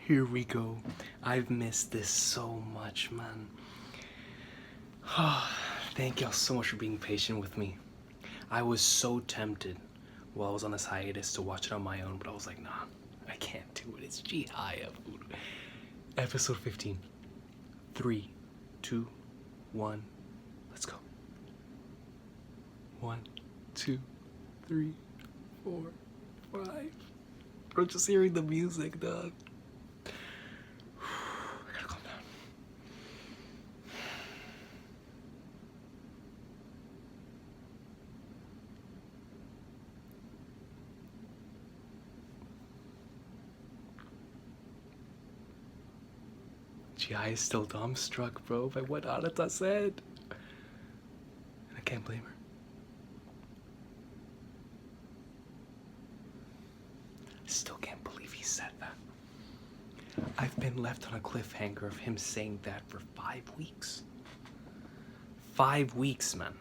Here we go. I've missed this so much, man. Thank y'all so much for being patient with me. I was so tempted while I was on this hiatus to watch it on my own, but I was like, nah, I can't do it. It's Chihayafuru. Episode 15. 3, 2, 1, let's go. 1, 2, 3, 4, 5. Bro, just hearing the music, dog. I gotta calm down. Chihaya is still dumbstruck, bro, by what Arata said. And I can't blame her. I still can't believe he said that. I've been left on a cliffhanger of him saying that for 5 weeks. 5 weeks, man.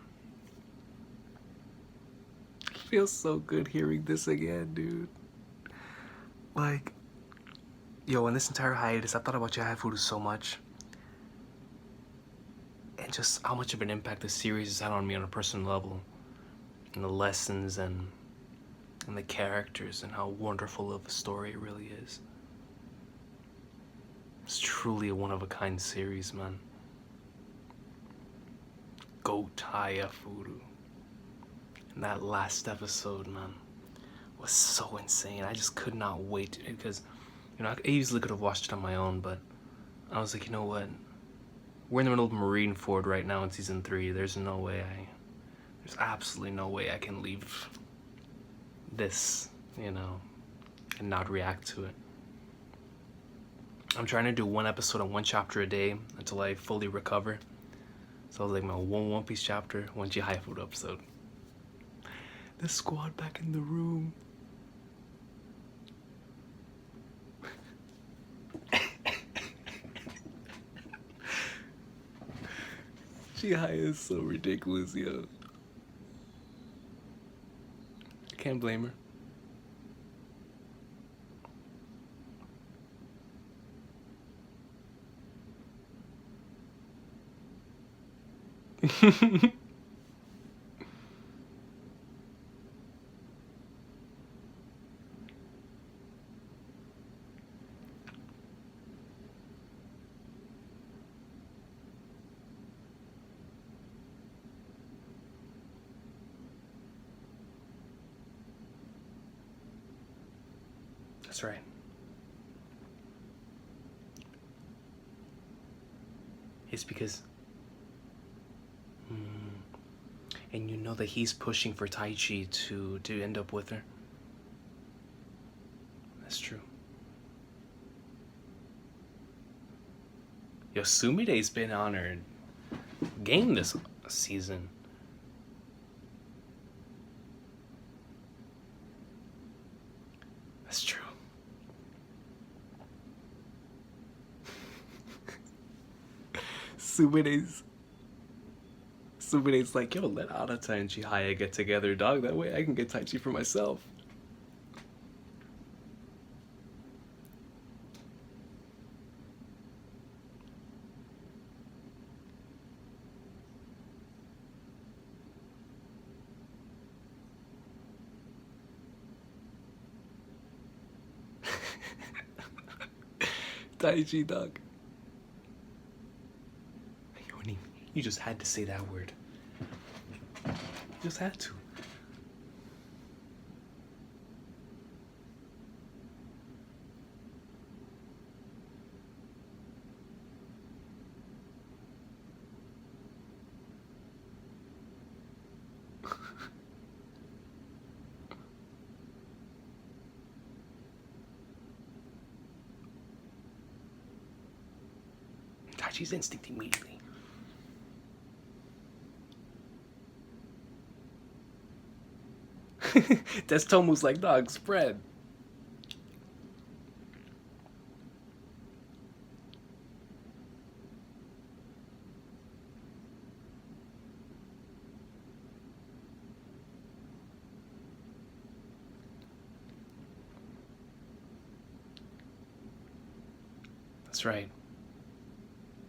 It feels so good hearing this again, dude. Like, yo, in this entire hiatus, I thought about Chihayafuru so much. And just how much of an impact the series has had on me on a personal level. And the lessons and the characters and how wonderful of a story it really is. It's truly a one-of-a-kind series, man. Go Chihayafuru. And that last episode, man, was so insane. I just could not wait because, you know, I easily could have watched it on my own, but I was like, you know what? We're in the middle of Marineford right now in season 3. There's absolutely no way I can leave this, you know, and not react to it. I'm trying to do 1 episode and 1 chapter a day until I fully recover. So I was like, my One Piece chapter, 1 Chihayafuru episode. The squad back in the room. Chihaya is so ridiculous, yo. I can't blame her. That's right. It's because... And you know that he's pushing for Taichi to end up with her. That's true. Yo, Sumide's been on her game this season. That's true. Sumide's like, yo, let Arata and Chihaya get together, dog. That way I can get Taichi for myself. Taichi, dog. You just had to say that word. You just had to. Taichi's instinct immediately. Tomu's like, dog, spread. That's right.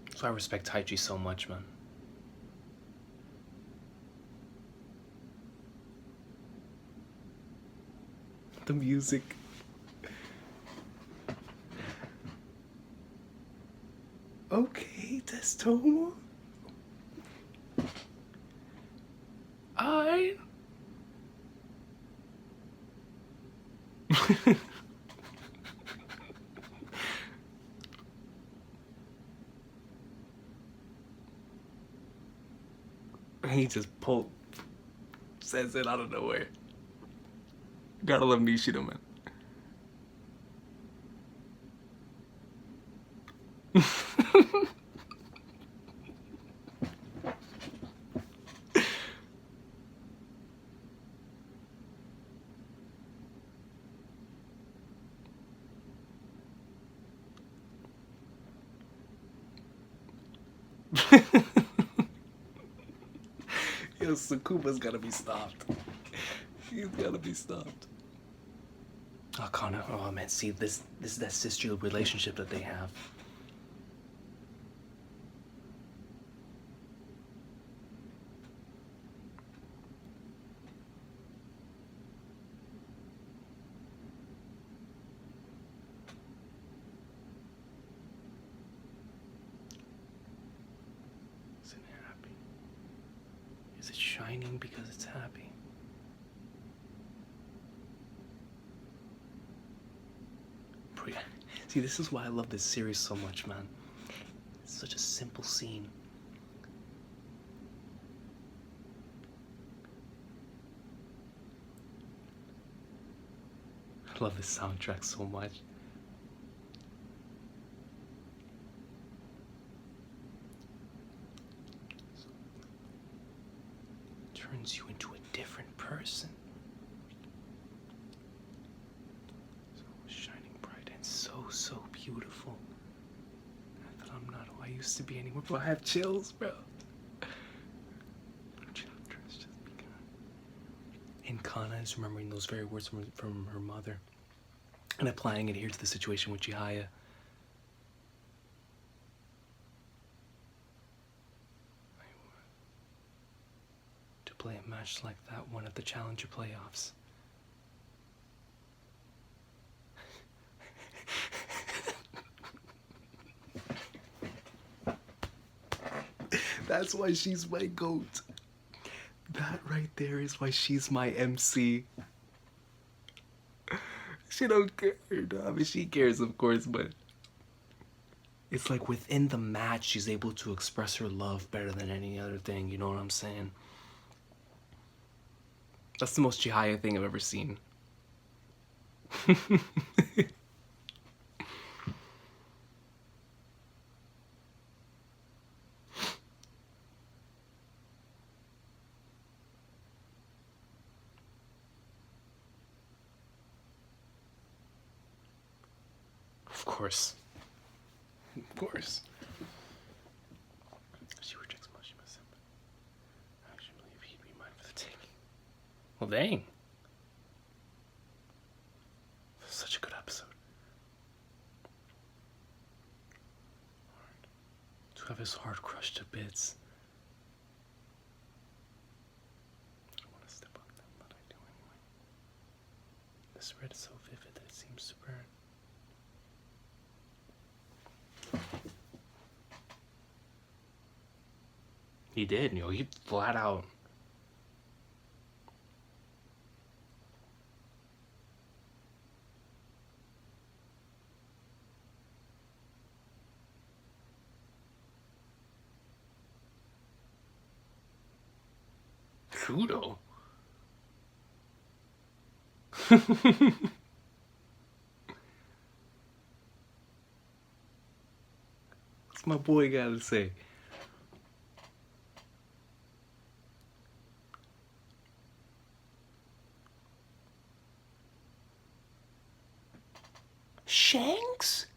That's why I respect Tai Chi so much, man. The music. Okay, Testomo. Alright. He just says it out of nowhere. Gotta love Nishida, man. Yo, Sakuba's gotta be stopped. He's gotta be stopped. Oh, Connor. Oh, man. See, this is that sisterly relationship that they have. Is it happy? Is it shining because it's happy? See, this is why I love this series so much, man. It's such a simple scene. I love this soundtrack so much. Turns you into a different person. So beautiful. Not that I'm not who I used to be anymore, but I have chills, bro. Chapter has just begun. And Kana is remembering those very words from her mother and applying it here to the situation with Chihaya. To play a match like that one at the Challenger playoffs. That's why she's my GOAT. That right there is why she's my MC. She don't care. I mean, she cares, of course, but it's like within the match, she's able to express her love better than any other thing. You know what I'm saying? That's the most Chihaya thing I've ever seen. Of course. Of course. She rejects Moshima. I actually believe he'd be mine for the taking. Well, dang. Such a good episode. To have his heart crushed to bits. I want to step on them, but I do anyway. This red is so vivid that it seems to burn. He did, you know, he flat out. Kudo. What's my boy gotta say? Shanks?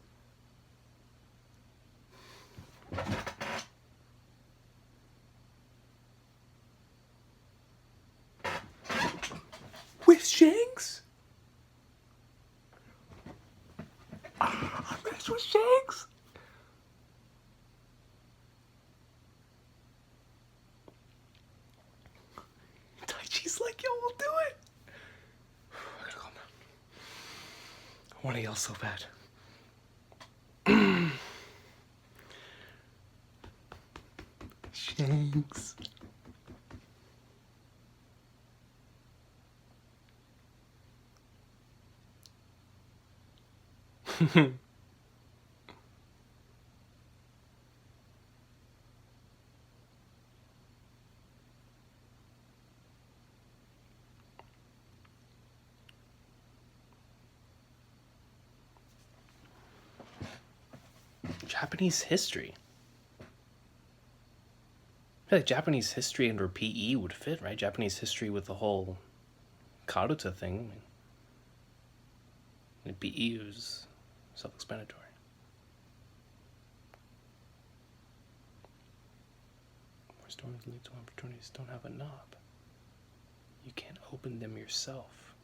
With Shanks? A match with Shanks? want to yell so bad. Shanks. Japanese history. I feel like Japanese history under PE would fit, right? Japanese history with the whole karuta thing. And PE was self-explanatory. Where storms lead to opportunities don't have a knob. You can't open them yourself.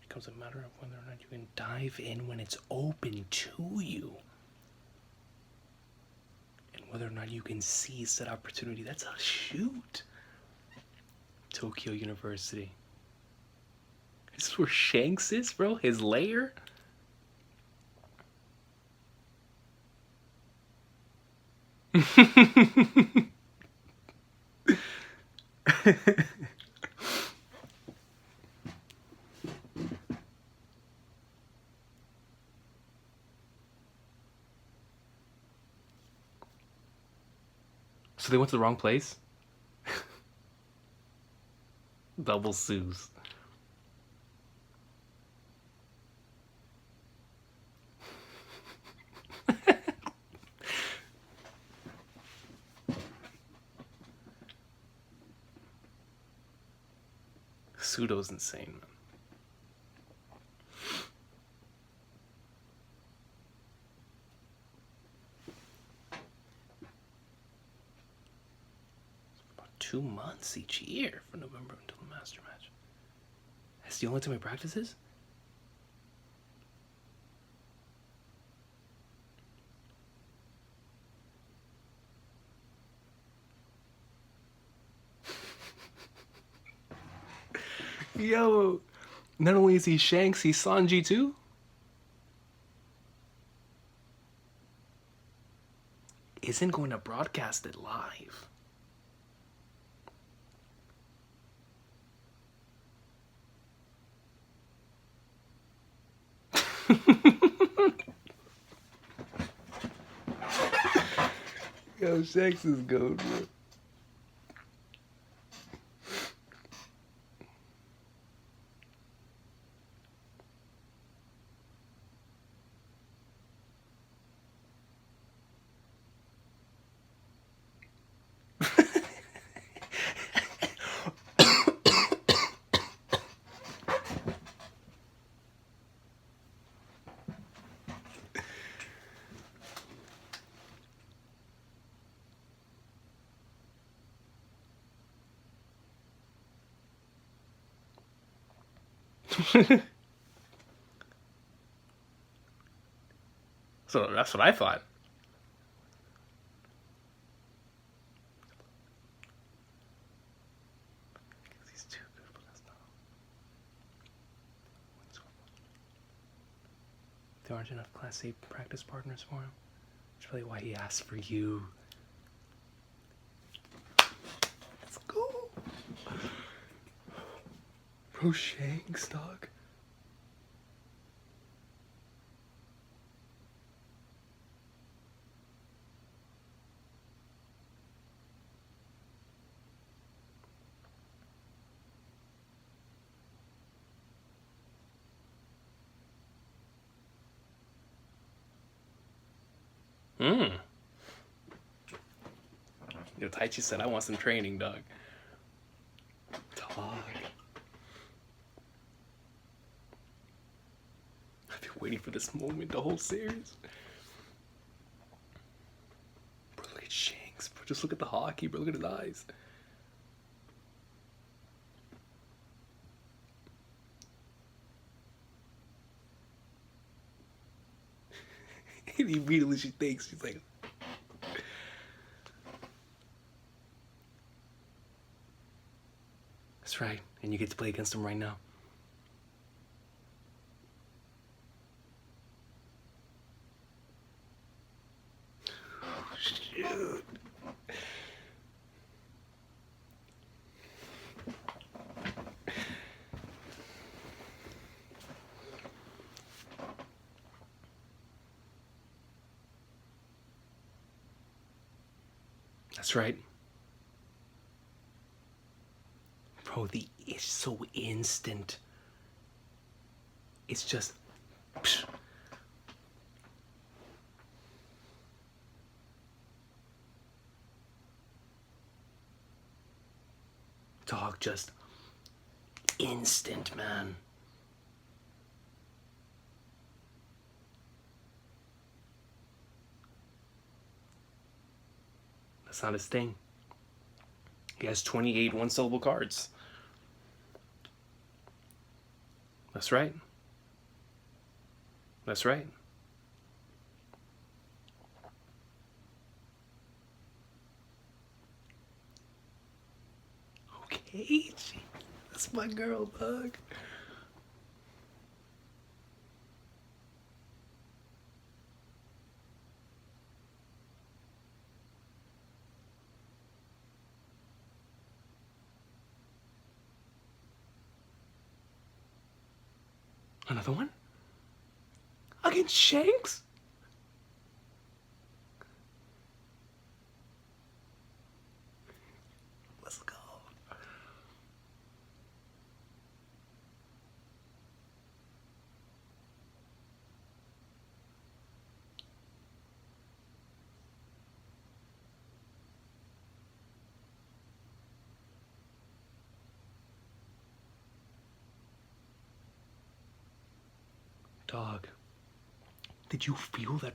It becomes a matter of whether or not you can dive in when it's open to you. And whether or not you can seize that opportunity. That's a shoot. Tokyo University. This is where Shanks is, bro? His lair? So they went to the wrong place? Double sues. Pseudo's insane, man. About 2 months each year from November until the master match. That's the only time he practices? Yo, not only is he Shanks, he's Sanji too? Isn't going to broadcast it live. Yo, Shanks is gold, bro. So that's what I thought. He's too good, but that's not. There aren't enough Class A practice partners for him. That's probably why he asked for you. Let's go. Bro, Shanks, dog. Yo, Taichi said, I want some training, dog. Dog. I've been waiting for this moment the whole series. Bro, look at Shanks. Bro, just look at the hockey, bro. Look at his eyes. And immediately she thinks, she's like, that's right. And you get to play against him right now. That's right. Bro, it's so instant. It's just... Psh. Dog, just instant, man. That's not his thing. He has 28 one-syllable cards. That's right. That's right. Okay, that's my girl, dog. Another one? Against Shanks? Let's go. Dog, did you feel that?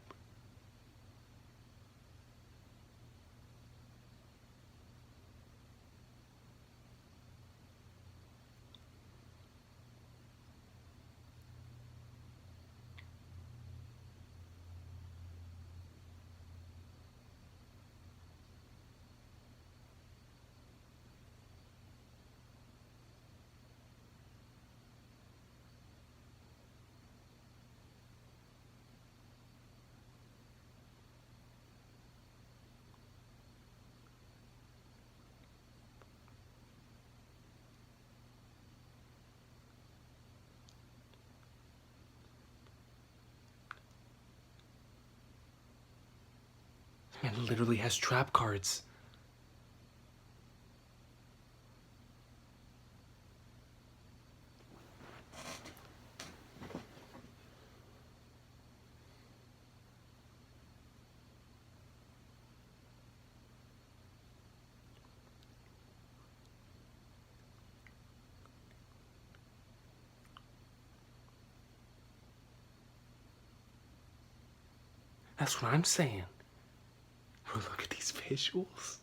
Man literally has trap cards. That's what I'm saying. Bro, look at these visuals.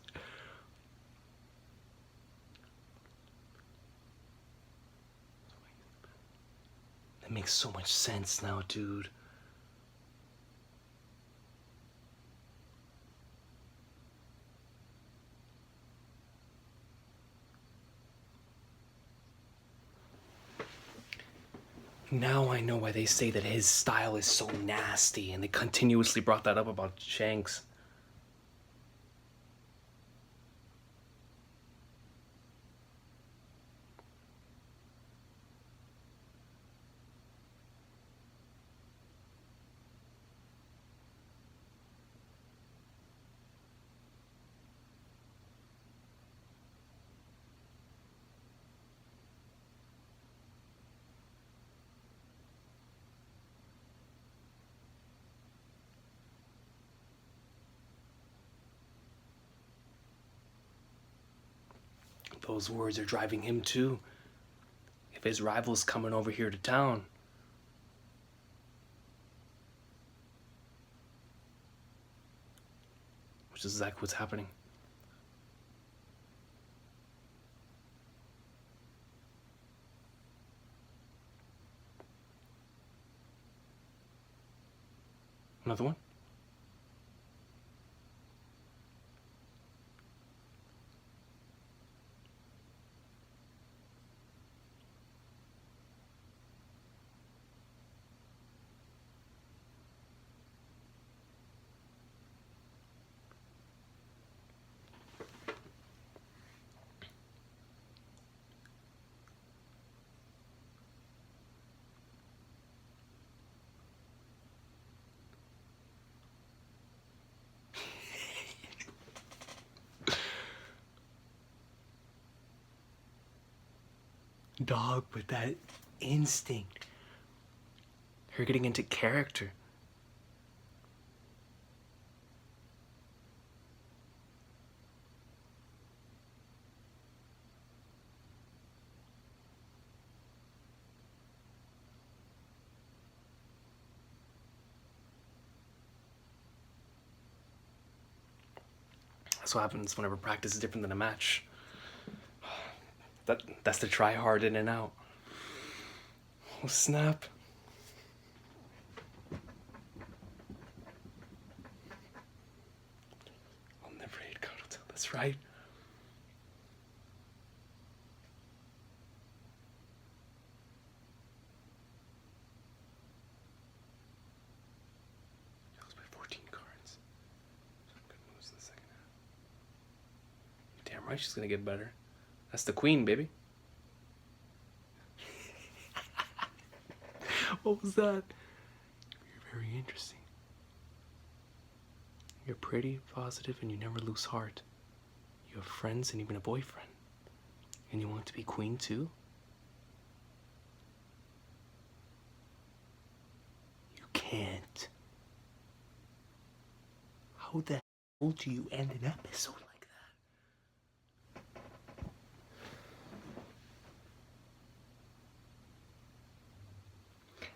That makes so much sense now, dude. Now I know why they say that his style is so nasty, and they continuously brought that up about Shanks. Those words are driving him too. If his rival's coming over here to town, which is exactly what's happening. Another one? Dog, but that instinct. Her getting into character. That's what happens whenever practice is different than a match. That's the try hard in and out. Oh snap. I'll never hate Karuta. That's right. Goes by 14 cards. Some good moves in the second half. Damn right she's gonna get better. That's the queen, baby. What was that? You're very interesting. You're pretty, positive, and you never lose heart. You have friends and even a boyfriend. And you want to be queen too? You can't. How the hell do you end an episode like that?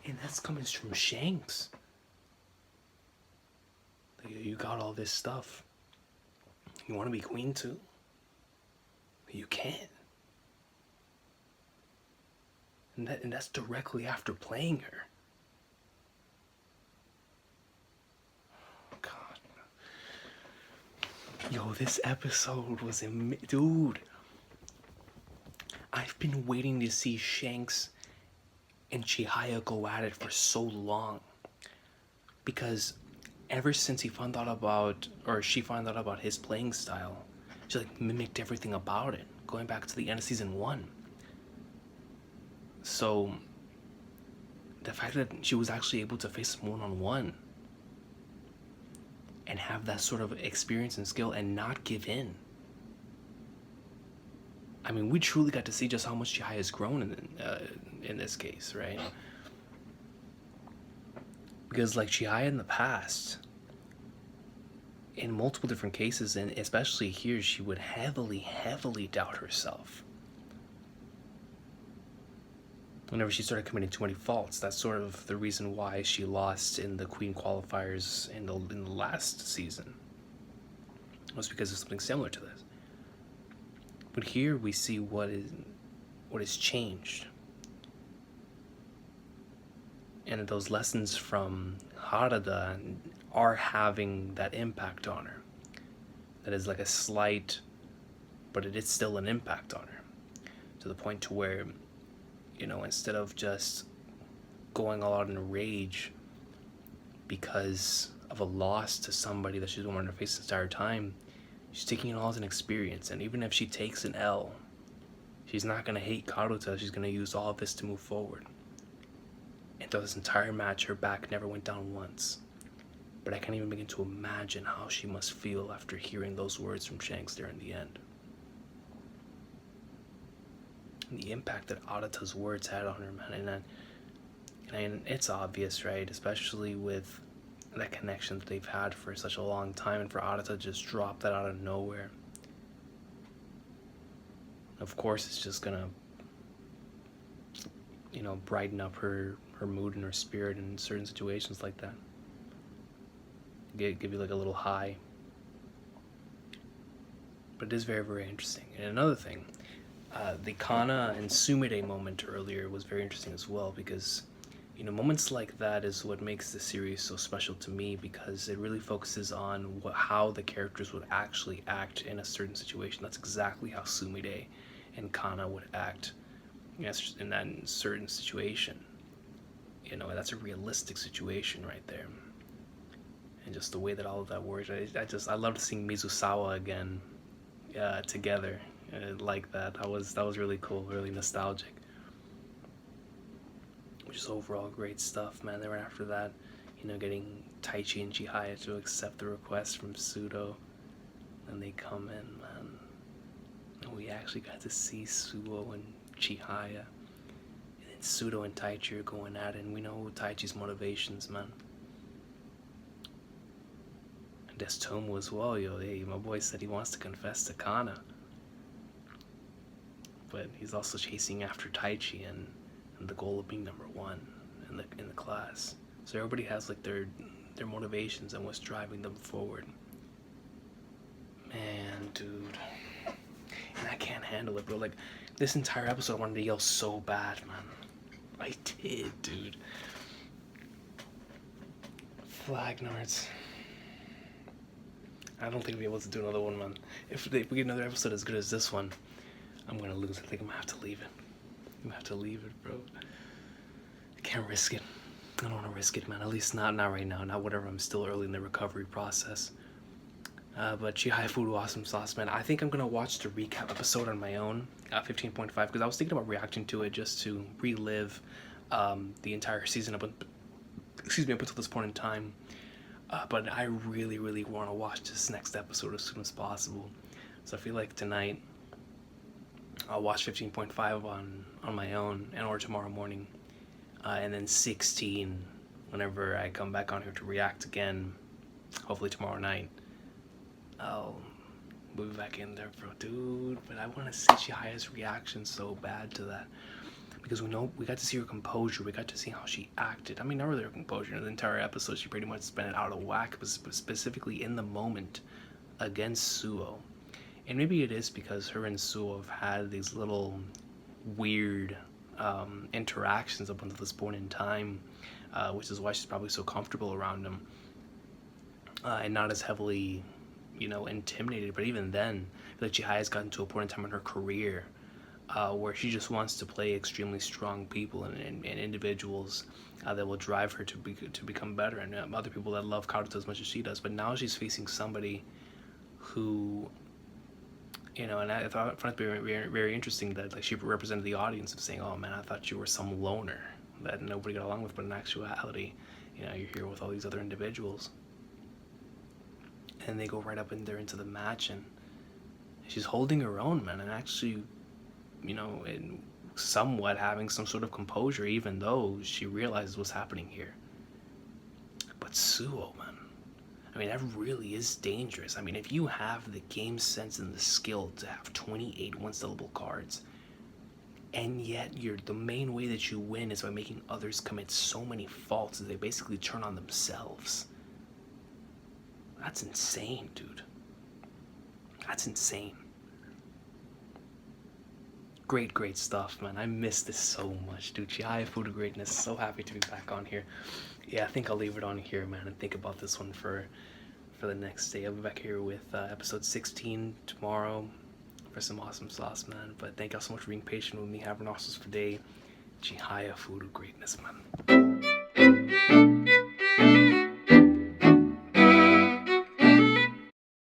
And that's coming from Shanks. You got all this stuff. You want to be queen too? You can't. And that's directly after playing her. Oh, God. Yo, this episode was dude. I've been waiting to see Shanks and Chihaya go at it for so long. Because ever since he found out about, or she found out about his playing style, she like mimicked everything about it, going back to the end of season 1. So the fact that she was actually able to face him one-on-one and have that sort of experience and skill and not give in. I mean, we truly got to see just how much Chihaya has grown in this case, right? Because like Chihaya in the past, in multiple different cases, and especially here, she would heavily doubt herself. Whenever she started committing too many faults, that's sort of the reason why she lost in the Queen qualifiers in the last season. It was because of something similar to this. But here we see what is changed. And those lessons from Harada are having that impact on her. That is like a slight, but it is still an impact on her. To the point to where, you know, instead of just going all out in a rage because of a loss to somebody that she's wanted to face the entire time, she's taking it all as an experience. And even if she takes an L, she's not going to hate Karuta. She's going to use all of this to move forward. And throughout this entire match, her back never went down once. But I can't even begin to imagine how she must feel after hearing those words from Shanks there in the end. And the impact that Arata's words had on her, man. And it's obvious, right? Especially with that connection that they've had for such a long time, and for Arata to just drop that out of nowhere. Of course, it's just gonna, you know, brighten up her mood and her spirit in certain situations like that. Give you like a little high. But it is very interesting. And another thing, the Kana and Sumire moment earlier was very interesting as well, because, you know, moments like that is what makes the series so special to me, because it really focuses on how the characters would actually act in a certain situation. That's exactly how Sumire and Kana would act in that certain situation. You know, that's a realistic situation right there. And just the way that all of that works, I loved seeing Mizusawa again together like that. That was really cool, really nostalgic. Which is overall great stuff, man. Then right after that, you know, getting Taichi and Chihaya to accept the request from Sudo, and they come in, man. And we actually got to see Suo and Chihaya Pseudo and Taichi are going at it, and we know Taichi's motivations, man. And Destomo as well, yo. Hey, my boy said he wants to confess to Kana. But he's also chasing after Taichi and the goal of being number one in the class. So everybody has like their motivations and what's driving them forward. Man, dude. And I can't handle it, bro. Like, this entire episode I wanted to yell so bad, man. I did, dude. Flagnards. I don't think we'll be able to do another one, man. If we get another episode as good as this one, I'm gonna lose. I think I'm gonna have to leave it. I'm gonna have to leave it, bro. I can't risk it. I don't want to risk it, man. At least not right now. Not whatever. I'm still early in the recovery process. But Chihayafuru, awesome sauce, man. I think I'm gonna watch the recap episode on my own, 15.5, because I was thinking about reacting to it just to relive the entire season up until this point in time. But I really, really want to watch this next episode as soon as possible. So I feel like tonight I'll watch 15.5 on my own, or tomorrow morning, and then 16 whenever I come back on here to react again. Hopefully tomorrow night. I'll move back in there, bro, dude. But I want to see Chihaya's reaction so bad to that, because we got to see her composure. We got to see how she acted. I mean, not really her composure. In the entire episode, she pretty much spent it out of whack, but specifically in the moment against Suo. And maybe it is because her and Suo have had these little weird interactions up until this point in time, which is why she's probably so comfortable around him and not as heavily, intimidated. But even then, I feel like Chihaya's gotten to a point in time in her career where she just wants to play extremely strong people and individuals that will drive her to become better, and other people that love Karuta as much as she does. But now she's facing somebody who, and I found it very, very interesting that like she represented the audience of saying, "Oh man, I thought you were some loner that nobody got along with," but in actuality, you're here with all these other individuals. And they go right up in there into the match, and she's holding her own, man, and actually, and somewhat having some sort of composure, even though she realizes what's happening here. But Suo, man, I mean, that really is dangerous. I mean, if you have the game sense and the skill to have 28 one-syllable cards, and yet the main way that you win is by making others commit so many faults that they basically turn on themselves. That's insane, dude. That's insane. Great stuff, man. I miss this so much, dude. Chihayafuru greatness. So happy to be back on here. Yeah, I think I'll leave it on here, man, and think about this one for the next day. I'll be back here with episode 16 tomorrow for some awesome sauce, man. But thank y'all so much for being patient with me. Have an awesome day. Chihayafuru greatness, man.